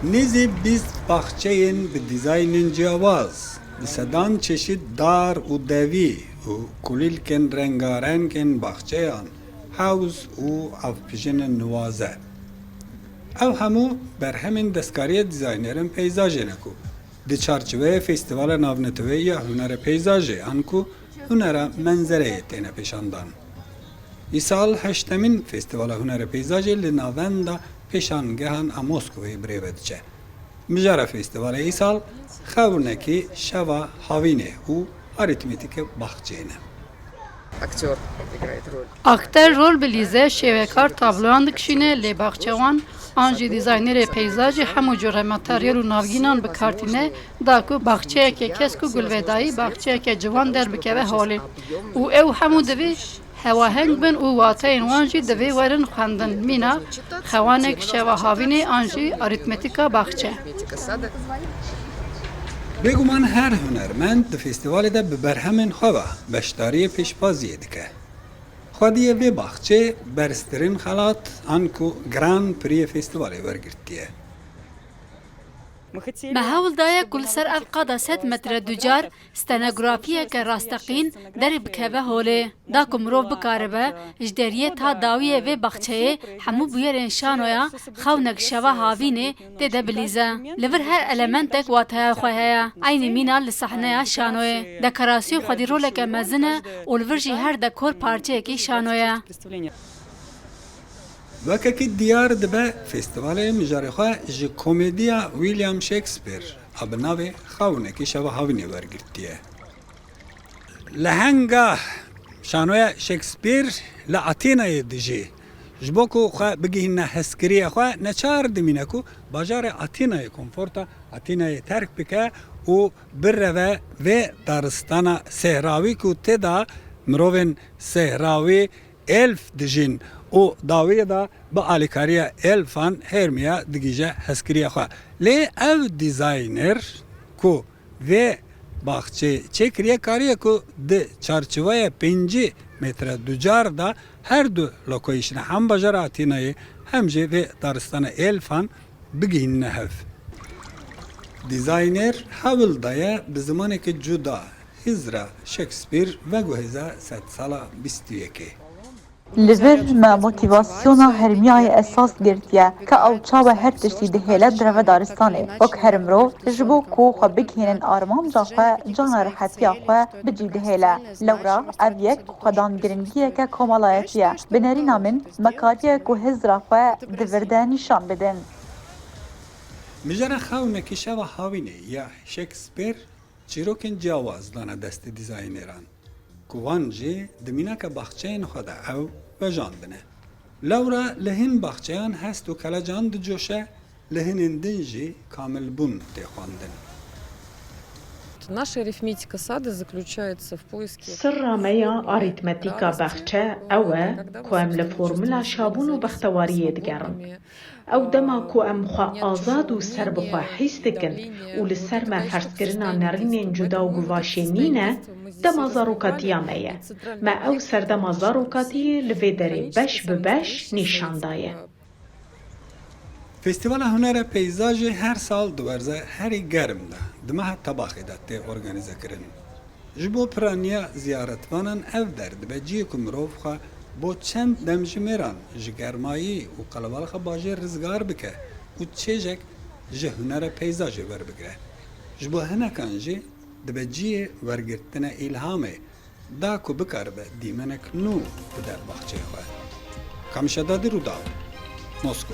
نیزی 20 باخچه‌ین به دیزاین جیاواز لسدان چشید دار و دوی و کلیلکن رنگارنگن باخچه‌یان حوز و افپیژن نوازه او همو بر همین دستکاری دیزاینرن پیزاجه نکو دی چارچوه فستیوال ناونتوه یا هنر پیزاجه انکو هنر منظره تینه پیشاندان ای سال هشتمین فستیوال هنر پیزاجه لناوندا پیشانگهان اموسکوی بریودچه مجرى فستیوال ای سال خورنکی شوا هاوینه و آریتمیتیک باخچینه Актер играет роль. اکتر رول بلیزه شوکار تابلوان دکشینه لی باخچوان آنجی دیزاینر پیزاج همو جور ماتریال و ناوگینان بکارتینه داکو باخچه که کس کو گلودایی باخچه که جوان در بکوه حالی او همو دوی هواهنگ بن و واتین وانجی دوی ورن خواندن مینا خوانک شوا هاوینه آنجی آریتمتیکا باخچه Арифметика сада. بگومان هر هنرمند ده فستیوال ده به برهمن خواه بشتاری پیشبازیه دکه خودیه وی باخچه برسترین خلات انکو گران پری فستیوال ورگرتیه به هول دایا کل سر اف قادا 100 متر دوجار ستنوگرافیه که راستقین در بکوه هوله دا کمرو بکاربه اجدریه تا داویه و بخچه همو بویر انشانویا خونک شوا هاوینه ده بلیزه لور هر المنتک واتها خواه این مینا لصحنه شانوه دکراسیو خودی رولک مزنه اولورجی هر دکور پارچه که شانوه وکه دیار دبه فستیوال مجارخواه جه کومیدیا ویلیام شکسپیر ابناوی خونه که شبه هاوینه ورگرتیه لهنگا شانوی شکسپیر لعتینه دیجی جبوکو خواه بگیهن هسکریه خواه نچار دمینه کو باجار عتینه کنفورتا عتینه ترک بکه و بره و دارستان سهراوی کو تدا مروین سهراوی الف دیجین او داویه دا با آلیکاریا الفان هرمیا دگیجه هسکریه خواه لی او دیزاینر کو و باخچه چکریه کاریه کو ده چارچوه 5 متر دوجار دا هر دو لوکیشن هم باجار آتینای هم جه و دارستان الفان بگین نهف دیزاینر حول دایه به زمانی که جدا هزرا شکسپیر و گوهزا 100 سالا 21 لبر ما موتیواسیونا هرمیای اساس گرتیه که او چاوه هر تشتی دهیله درو دارستانه وک هرمرو جبو کو خو بگهینن آرمان جا خو جان راحتی خو بجی دهیله لورا او یک خودان گرنگیه که کمالایتیه بنرینا من مکاریه که هزرا خو دورده نشان بدن مجرى خونه که شوا هاوینه یا شکسپیر چیروکن جاواز دانه دست دیزاینران کوانجی دمینا که باخچین خدا او بجاندنه لورا لهن باخچیان هست و کلا جاند جوشه لهن اندنجی کامل بون تخواندن Наша арифметика сада заключается в поиске... سر میا آریتمتیکا بخچه اوه که ام لفورمولا شابون و بختواری دگرن او دما که ام خواه آزاد و سر بخواه حیث دکن و لسر ما فرس کرنا نرینین جدا و گواشینینه دما زاروکاتی آمیه ما او سر دما زاروکاتی لوی داره بش ببش نیشان دایه فستیوال هنر پیزاج هر سال دوارزه هری گرم ده دمه طباخی ده تی ارگانیزه کرن جبو پرانیا زیارتوانان او درد به جی کمروف خواه با چند دمج میران جگرمایی و قلبالخ باجه رزگار بکه و چیجک جه هنر پیزاج ور بگره جبو هنکان جی دبه جی ورگرتن الهامه دا کو بکر به دیمنک نو در باخچه خواه کامشدادی رو داو مسکو